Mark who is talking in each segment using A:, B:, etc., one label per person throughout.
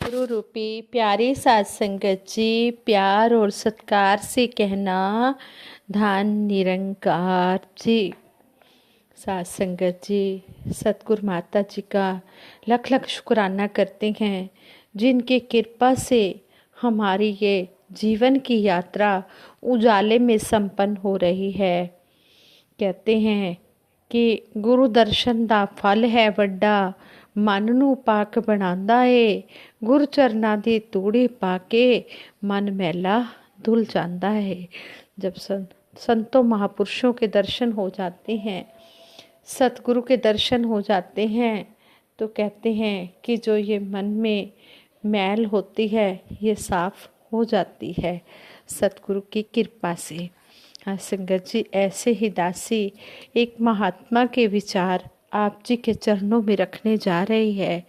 A: गुरु रूपी प्यारी साध संगत जी, प्यार और सत्कार से कहना धन निरंकार जी। साध संगत जी, सतगुरु माता जी का लख लख शुक्राना करते हैं, जिनकी कृपा से हमारी ये जीवन की यात्रा उजाले में संपन्न हो रही है। कहते हैं कि गुरु दर्शन दा फल है वड्डा, मन नू पाक बनांदा ਏ। गुरु चरना दी तूड़ी पाके मन मैला धुल जाता है। जब संतों महापुरुषों के दर्शन हो जाते हैं, सतगुरु के दर्शन हो जाते हैं, तो कहते हैं कि जो ये मन में मैल होती है ये साफ हो जाती है सतगुरु की कृपा से। हाँ संगत जी, ऐसे ही दासी एक महात्मा के विचार आप जी के चरणों में रखने जा रही है।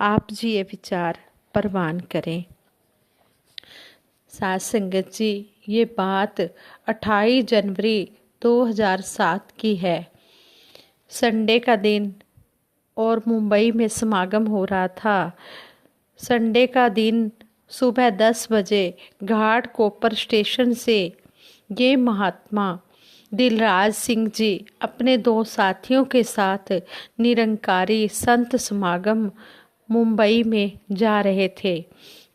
A: आप जी ये विचार प्रवान करें। साथ संगत जी, ये बात 28 जनवरी 2007 की है। संडे का दिन और मुंबई में समागम हो रहा था। संडे का दिन सुबह 10 बजे घाट कोपर स्टेशन से ये महात्मा दिलराज सिंह जी अपने 2 साथियों के साथ निरंकारी संत समागम मुंबई में जा रहे थे।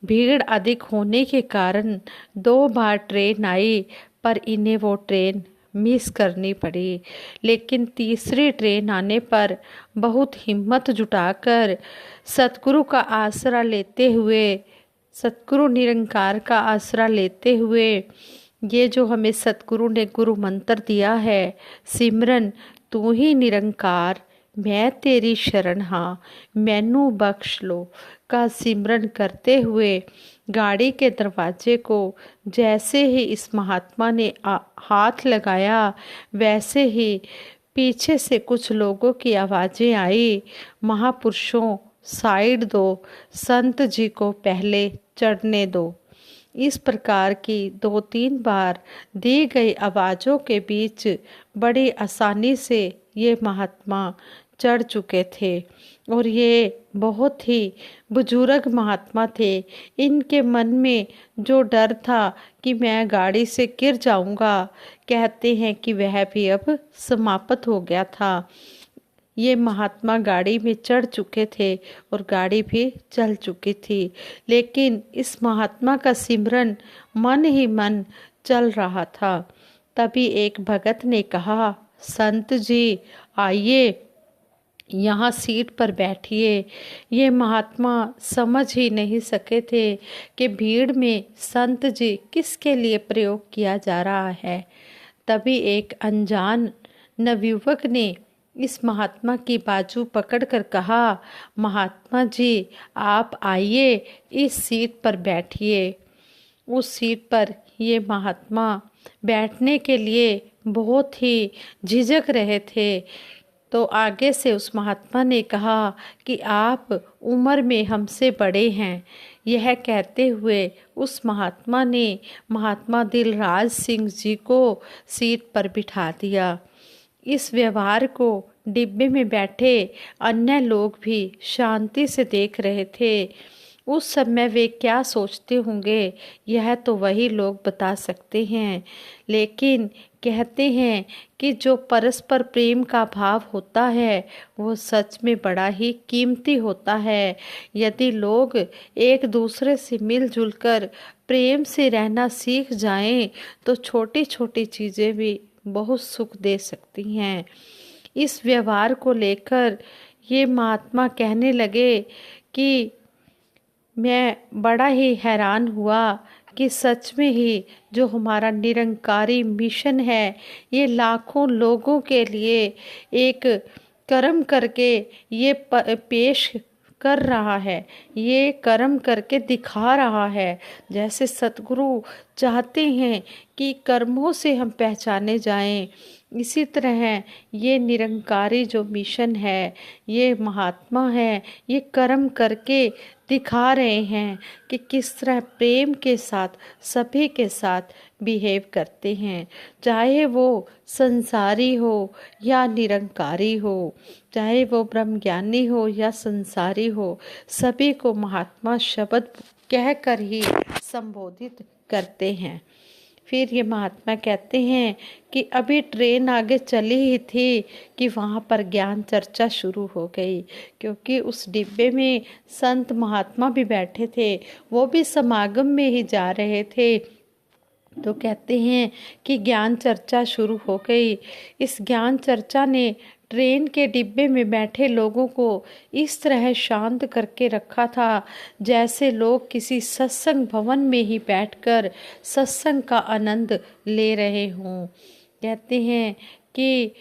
A: भीड़ अधिक होने के कारण 2 बार ट्रेन आई, पर इन्हें वो ट्रेन मिस करनी पड़ी। लेकिन तीसरी ट्रेन आने पर बहुत हिम्मत जुटाकर सतगुरु का आसरा लेते हुए, सतगुरु निरंकार का आसरा लेते हुए, ये जो हमें सतगुरु ने गुरु मंत्र दिया है, सिमरन तू ही निरंकार मैं तेरी शरण हाँ मैनू बख्श लो, का सिमरन करते हुए गाड़ी के दरवाजे को जैसे ही इस महात्मा ने हाथ लगाया, वैसे ही पीछे से कुछ लोगों की आवाज़ें आई, महापुरुषों साइड दो, संत जी को पहले चढ़ने दो। इस प्रकार की 2-3 बार दी गई आवाज़ों के बीच बड़ी आसानी से ये महात्मा चढ़ चुके थे और ये बहुत ही बुजुर्ग महात्मा थे। इनके मन में जो डर था कि मैं गाड़ी से गिर जाऊंगा, कहते हैं कि वह भी अब समाप्त हो गया था। ये महात्मा गाड़ी में चढ़ चुके थे और गाड़ी भी चल चुकी थी, लेकिन इस महात्मा का सिमरन मन ही मन चल रहा था। तभी एक भगत ने कहा, संत जी आइए, यहाँ सीट पर बैठिए। ये महात्मा समझ ही नहीं सके थे कि भीड़ में संत जी किसके लिए प्रयोग किया जा रहा है। तभी एक अनजान नवयुवक ने इस महात्मा की बाजू पकड़कर कहा, महात्मा जी आप आइए, इस सीट पर बैठिए। उस सीट पर ये महात्मा बैठने के लिए बहुत ही झिझक रहे थे। तो आगे से उस महात्मा ने कहा कि आप उम्र में हमसे बड़े हैं। यह कहते हुए उस महात्मा ने महात्मा दिलराज सिंह जी को सीट पर बिठा दिया। इस व्यवहार को डिब्बे में बैठे अन्य लोग भी शांति से देख रहे थे। उस समय वे क्या सोचते होंगे, यह तो वही लोग बता सकते हैं। लेकिन कहते हैं कि जो परस्पर प्रेम का भाव होता है वो सच में बड़ा ही कीमती होता है। यदि लोग एक दूसरे से मिलजुल कर प्रेम से रहना सीख जाएं, तो छोटी छोटी चीज़ें भी बहुत सुख दे सकती हैं। इस व्यवहार को लेकर ये महात्मा कहने लगे कि मैं बड़ा ही हैरान हुआ कि सच में ही जो हमारा निरंकारी मिशन है, ये लाखों लोगों के लिए एक कर्म करके ये पेश कर रहा है, ये कर्म करके दिखा रहा है। जैसे सतगुरु चाहते हैं कि कर्मों से हम पहचाने जाएं। इसी तरह ये निरंकारी जो मिशन है, ये महात्मा है, ये कर्म करके दिखा रहे हैं कि किस तरह प्रेम के साथ सभी के साथ बिहेव करते हैं, चाहे वो संसारी हो या निरंकारी हो, चाहे वो ब्रह्मज्ञानी हो या संसारी हो, सभी को महात्मा शब्द कहकर ही संबोधित करते हैं। फिर ये महात्मा कहते हैं कि अभी ट्रेन आगे चली ही थी कि वहाँ पर ज्ञान चर्चा शुरू हो गई, क्योंकि उस डिब्बे में संत महात्मा भी बैठे थे, वो भी समागम में ही जा रहे थे। तो कहते हैं कि ज्ञान चर्चा शुरू हो गई। इस ज्ञान चर्चा ने ट्रेन के डिब्बे में बैठे लोगों को इस तरह शांत करके रखा था जैसे लोग किसी सत्संग भवन में ही बैठकर सत्संग का आनंद ले रहे हों। कहते हैं कि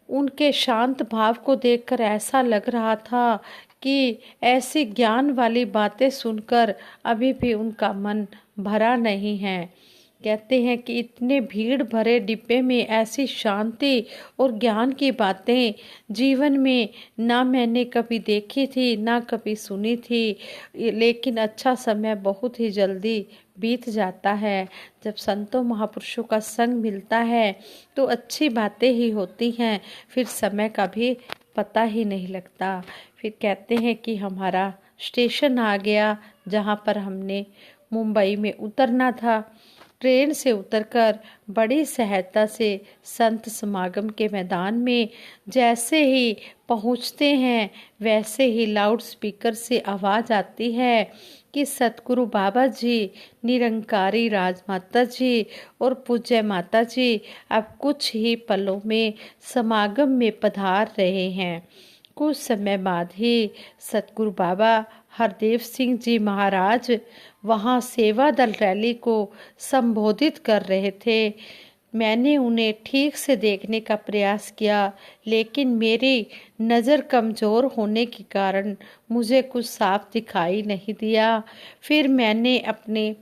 A: उनके शांत भाव को देखकर ऐसा लग रहा था कि ऐसी ज्ञान वाली बातें सुनकर अभी भी उनका मन भरा नहीं है। कहते हैं कि इतने भीड़ भरे डिब्बे में ऐसी शांति और ज्ञान की बातें जीवन में ना मैंने कभी देखी थी ना कभी सुनी थी। लेकिन अच्छा समय बहुत ही जल्दी बीत जाता है। जब संतों महापुरुषों का संग मिलता है तो अच्छी बातें ही होती हैं, फिर समय का भी पता ही नहीं लगता। फिर कहते हैं कि हमारा स्टेशन आ गया जहाँ पर हमने मुंबई में उतरना था। ट्रेन से उतरकर बड़ी सहजता से संत समागम के मैदान में जैसे ही पहुंचते हैं वैसे ही लाउड स्पीकर से आवाज़ आती है कि सतगुरु बाबा जी, निरंकारी राजमाता जी और पूज्य माता जी अब कुछ ही पलों में समागम में पधार रहे हैं। कुछ समय बाद ही सतगुरु बाबा हरदेव सिंह जी महाराज वहाँ सेवा दल रैली को संबोधित कर रहे थे। मैंने उन्हें ठीक से देखने का प्रयास किया, लेकिन मेरी नज़र कमज़ोर होने के कारण मुझे कुछ साफ दिखाई नहीं दिया। फिर मैंने अपने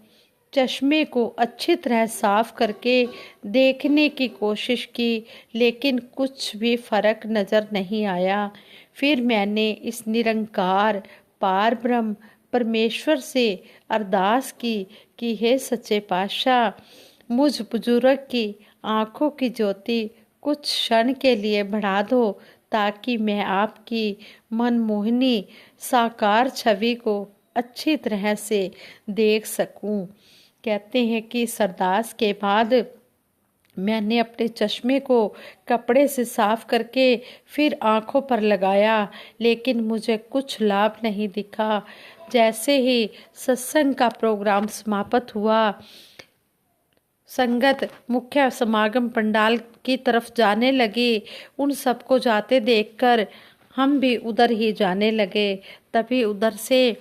A: चश्मे को अच्छी तरह साफ करके देखने की कोशिश की, लेकिन कुछ भी फर्क नज़र नहीं आया। फिर मैंने इस निरंकार पार ब्रह्म परमेश्वर से अरदास की कि हे सच्चे पातशाह, मुझ बुजुर्ग की आँखों की ज्योति कुछ क्षण के लिए बढ़ा दो, ताकि मैं आपकी मनमोहनी साकार छवि को अच्छी तरह से देख सकूं। कहते हैं कि इस अरदास के बाद मैंने अपने चश्मे को कपड़े से साफ करके फिर आँखों पर लगाया, लेकिन मुझे कुछ लाभ नहीं दिखा। जैसे ही सत्संग का प्रोग्राम समाप्त हुआ, संगत मुख्य समागम पंडाल की तरफ जाने लगी। उन सबको जाते देखकर हम भी उधर ही जाने लगे। तभी उधर से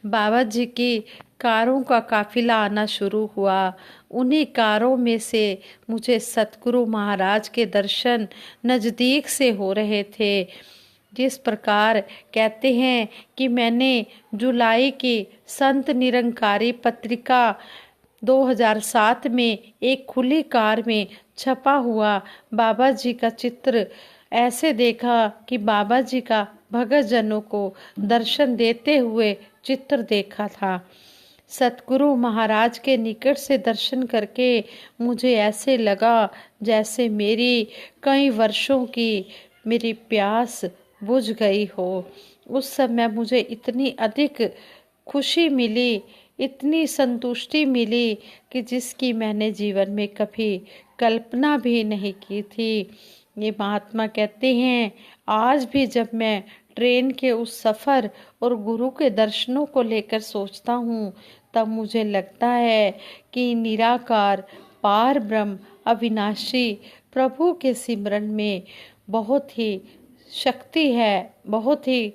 A: बाबा जी की कारों का काफिला आना शुरू हुआ। उन्हीं कारों में से मुझे सतगुरु महाराज के दर्शन नज़दीक से हो रहे थे। जिस प्रकार कहते हैं कि मैंने जुलाई की संत निरंकारी पत्रिका 2007 में एक खुली कार में छपा हुआ बाबा जी का चित्र ऐसे देखा कि बाबा जी का भगत जनों को दर्शन देते हुए चित्र देखा था। सतगुरु महाराज के निकट से दर्शन करके मुझे ऐसे लगा जैसे मेरी कई वर्षों की मेरी प्यास बुझ गई हो। उस समय मुझे इतनी अधिक खुशी मिली, इतनी संतुष्टि मिली कि जिसकी मैंने जीवन में कभी कल्पना भी नहीं की थी। ये महात्मा कहते हैं, आज भी जब मैं ट्रेन के उस सफ़र और गुरु के दर्शनों को लेकर सोचता हूँ, तब मुझे लगता है कि निराकार पार ब्रह्म अविनाशी प्रभु के सिमरन में बहुत ही शक्ति है, बहुत ही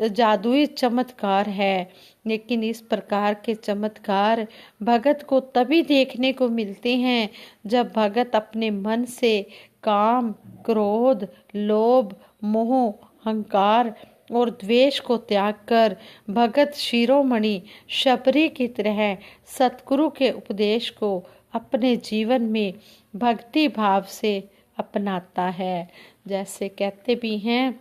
A: जादुई चमत्कार है। लेकिन इस प्रकार के चमत्कार भगत को तभी देखने को मिलते हैं जब भगत अपने मन से काम, क्रोध, लोभ, मोह, अहंकार और द्वेष को त्याग कर भगत शिरोमणि शबरी की तरह सतगुरु के उपदेश को अपने जीवन में भक्ति भाव से अपनाता है। जैसे कहते भी हैं,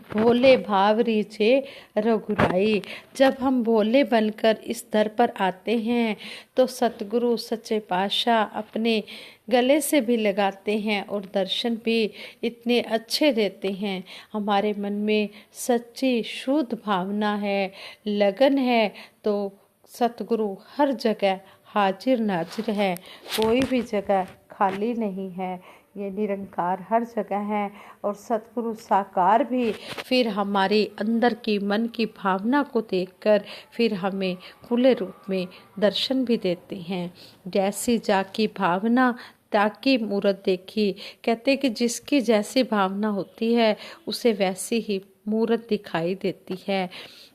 A: भोले भाव रीझे रघुराई। जब हम भोले बनकर इस दर पर आते हैं तो सतगुरु सच्चे पातशाह अपने गले से भी लगाते हैं और दर्शन भी इतने अच्छे देते हैं। हमारे मन में सच्ची शुद्ध भावना है, लगन है, तो सतगुरु हर जगह हाजिर नाजिर है। कोई भी जगह खाली नहीं है, ये निरंकार हर जगह है। और सतगुरु साकार भी फिर हमारे अंदर की मन की भावना को देखकर फिर हमें खुले रूप में दर्शन भी देते हैं। जैसी जाकी भावना ताकि मूरत देखी। कहते कि जिसकी जैसी भावना होती है उसे वैसी ही मूरत दिखाई देती है।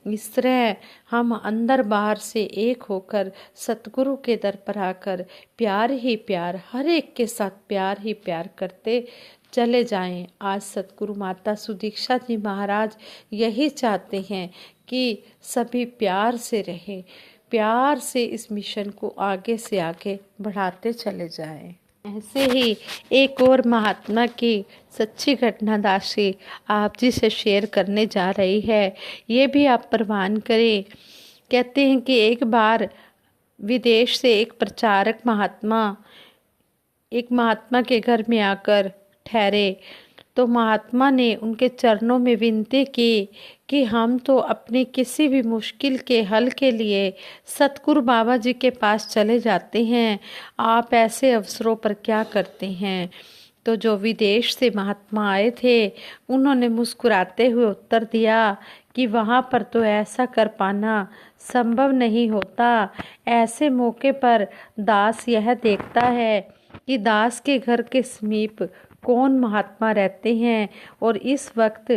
A: इस तरह हम अंदर बाहर से एक होकर सतगुरु के दर पर आकर प्यार ही प्यार, हर एक के साथ प्यार ही प्यार करते चले जाएं। आज सतगुरु माता सुदीक्षा जी महाराज यही चाहते हैं कि सभी प्यार से रहें, प्यार से इस मिशन को आगे से आगे बढ़ाते चले जाएं। ऐसे ही एक और महात्मा की सच्ची घटना दासी आप जी से शेयर करने जा रही है, ये भी आप प्रवान करें। कहते हैं कि एक बार विदेश से एक प्रचारक एक महात्मा के घर में आकर ठहरे, तो महात्मा ने उनके चरणों में विनती की कि हम तो अपनी किसी भी मुश्किल के हल के लिए सतगुरु बाबा जी के पास चले जाते हैं, आप ऐसे अवसरों पर क्या करते हैं। तो जो विदेश से महात्मा आए थे उन्होंने मुस्कुराते हुए उत्तर दिया कि वहाँ पर तो ऐसा कर पाना संभव नहीं होता। ऐसे मौके पर दास यह देखता है कि दास के घर के समीप कौन महात्मा रहते हैं और इस वक्त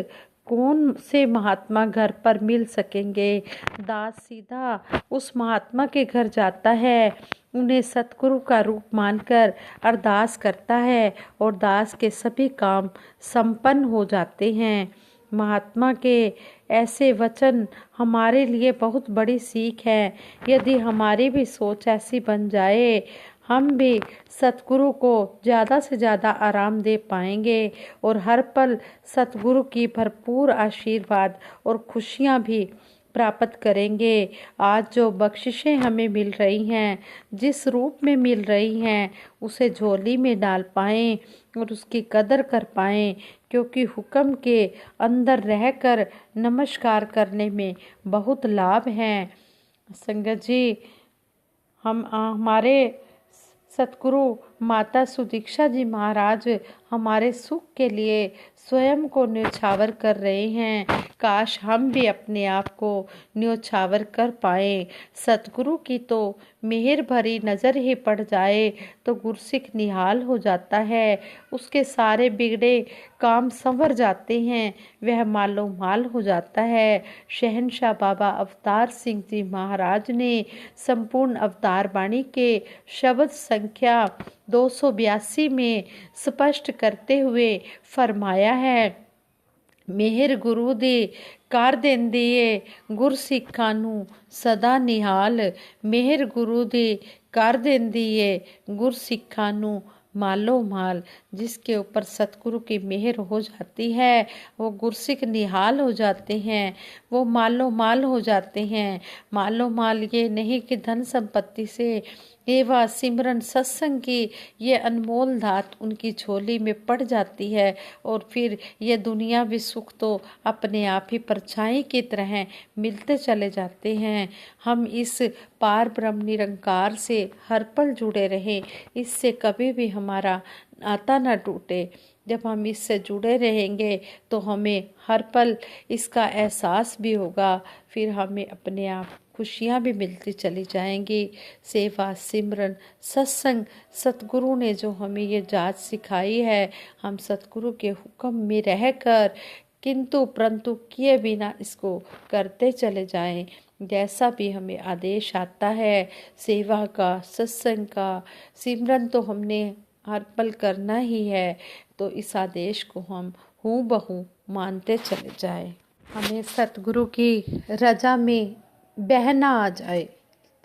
A: कौन से महात्मा घर पर मिल सकेंगे। दास सीधा उस महात्मा के घर जाता है, उन्हें सतगुरु का रूप मानकर अरदास करता है और दास के सभी काम संपन्न हो जाते हैं। महात्मा के ऐसे वचन हमारे लिए बहुत बड़ी सीख है। यदि हमारी भी सोच ऐसी बन जाए, हम भी सतगुरु को ज़्यादा से ज़्यादा आराम दे पाएंगे और हर पल सतगुरु की भरपूर आशीर्वाद और खुशियाँ भी प्राप्त करेंगे। आज जो बख्शिशें हमें मिल रही हैं, जिस रूप में मिल रही हैं, उसे झोली में डाल पाएं और उसकी कदर कर पाएं, क्योंकि हुक्म के अंदर रहकर नमस्कार करने में बहुत लाभ है। संगत जी, हमारे सतगुरु माता सुदीक्षा जी महाराज हमारे सुख के लिए स्वयं को न्योछावर कर रहे हैं। काश हम भी अपने आप को न्योछावर कर पाए। सतगुरु की तो मेहर भरी नज़र ही पड़ जाए तो गुरसिख निहाल हो जाता है, उसके सारे बिगड़े काम संवर जाते हैं, वह मालो माल हो जाता है। शहनशाह बाबा अवतार सिंह जी महाराज ने संपूर्ण अवतार बाणी के शब्द संख्या 282 में स्पष्ट करते हुए फरमाया है, मेहर गुरु दे कर देंदिए गुरसिखां नूं सदा निहाल। मेहर गुरु दे कर देंदिए गुरसिखां नूं मालो माल। जिसके ऊपर सतगुरु की मेहर हो जाती है वो गुरसिख निहाल हो जाते हैं, वो मालो माल हो जाते हैं। मालो माल ये नहीं कि धन संपत्ति से, एवं सिमरन सत्संग की ये अनमोल धात उनकी झोली में पड़ जाती है और फिर ये दुनियावी सुख तो अपने आप ही परछाई की तरह मिलते चले जाते हैं। हम इस पार ब्रह्म निरंकार से हर पल जुड़े रहें, इससे कभी भी हमारा नाता न टूटे। जब हम इससे जुड़े रहेंगे तो हमें हर पल इसका एहसास भी होगा, फिर हमें अपने आप खुशियाँ भी मिलती चली जाएंगी। सेवा सिमरन सत्संग, सतगुरु ने जो हमें ये जाच सिखाई है, हम सतगुरु के हुक्म में रहकर किंतु परंतु किए बिना इसको करते चले जाएं। जैसा भी हमें आदेश आता है सेवा का, सत्संग का, सिमरन तो हमने हर पल करना ही है, तो इस आदेश को हम हूँ बहू मानते चले जाएं। हमें सतगुरु की रजा में बहना आ जाए,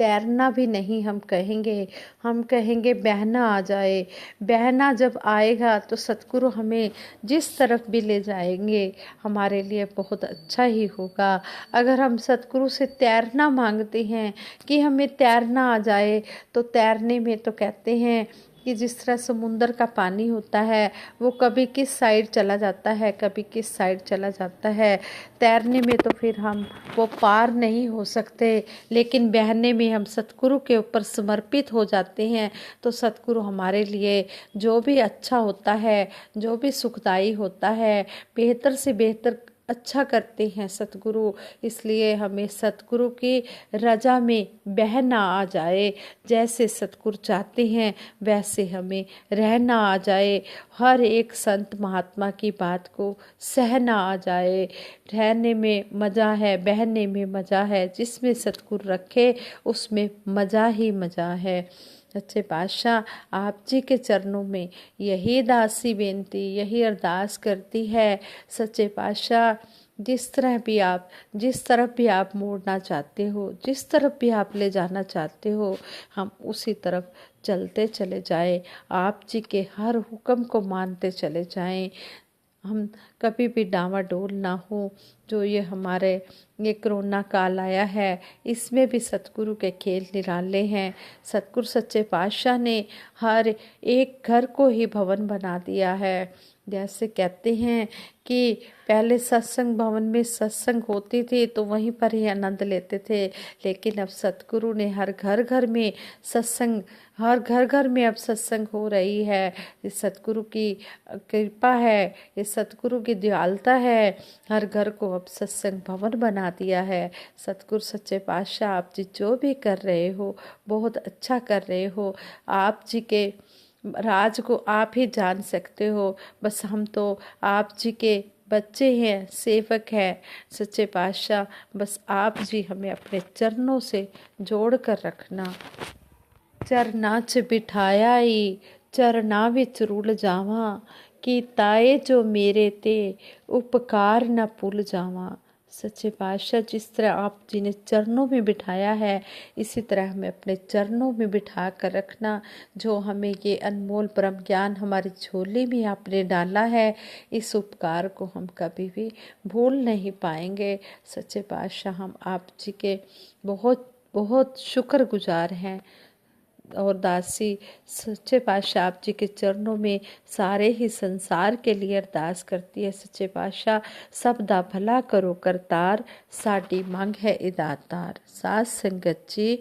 A: तैरना भी नहीं हम कहेंगे बहना आ जाए। बहना जब आएगा तो सतगुरु हमें जिस तरफ भी ले जाएंगे हमारे लिए बहुत अच्छा ही होगा। अगर हम सतगुरु से तैरना मांगते हैं कि हमें तैरना आ जाए, तो तैरने में तो कहते हैं कि जिस तरह समुंदर का पानी होता है वो कभी किस साइड चला जाता है, कभी किस साइड चला जाता है। तैरने में तो फिर हम वो पार नहीं हो सकते, लेकिन बहने में हम सतगुरु के ऊपर समर्पित हो जाते हैं तो सतगुरु हमारे लिए जो भी अच्छा होता है, जो भी सुखदाई होता है, बेहतर से बेहतर अच्छा करते हैं सतगुरु। इसलिए हमें सतगुरु की रजा में बहना आ जाए। जैसे सतगुरु चाहते हैं वैसे हमें रहना आ जाए। हर एक संत महात्मा की बात को सहना आ जाए। रहने में मज़ा है, बहने में मज़ा है। जिसमें सतगुरु रखे उसमें मज़ा ही मज़ा है। सच्चे पातशाह आप जी के चरणों में यही दासी बेनती, यही अरदास करती है। सच्चे पातशाह जिस तरफ भी आप मोड़ना चाहते हो, जिस तरफ भी आप ले जाना चाहते हो, हम उसी तरफ चलते चले जाएं। आप जी के हर हुक्म को मानते चले जाएं। हम कभी भी डावाडोल ना हो। जो ये कोरोना काल आया है, इसमें भी सतगुरु के खेल निराले हैं। सतगुरु सच्चे पातशाह ने हर एक घर को ही भवन बना दिया है। जैसे कहते हैं कि पहले सत्संग भवन में सत्संग होती थी तो वहीं पर ही आनंद लेते थे, लेकिन अब सतगुरु ने हर घर में सत्संग, हर घर में अब सत्संग हो रही है। ये सतगुरु की कृपा है, ये सतगुरु की दयालुता है। हर घर को अब सत्संग भवन बना दिया है। सतगुरु सच्चे पातशाह आप जी जो भी कर रहे हो बहुत अच्छा कर रहे हो। आप जी के राज को आप ही जान सकते हो। बस हम तो आप जी के बच्चे हैं, सेवक हैं। सच्चे पातशाह बस आप जी हमें अपने चरणों से जोड़ कर रखना। चरना च बिठाया ही चरना विच रुल जावां, कि ताए जो मेरे ते उपकार न भुल जावां। सच्चे पातशाह जिस तरह आप जी ने चरणों में बिठाया है, इसी तरह हमें अपने चरणों में बिठा कर रखना। जो हमें ये अनमोल ब्रह्म ज्ञान हमारी झोली में आपने डाला है, इस उपकार को हम कभी भी भूल नहीं पाएंगे। सच्चे पातशाह हम आप जी के बहुत बहुत शुक्रगुजार हैं। और दासी सच्चे पातशाह आप जी के चरणों में सारे ही संसार के लिए अरदास करती है। सच्चे पातशाह सब दा भला करो करतार, साडी मंग है इदातार। साध संगत जी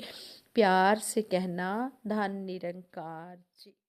A: प्यार से कहना धन निरंकार जी।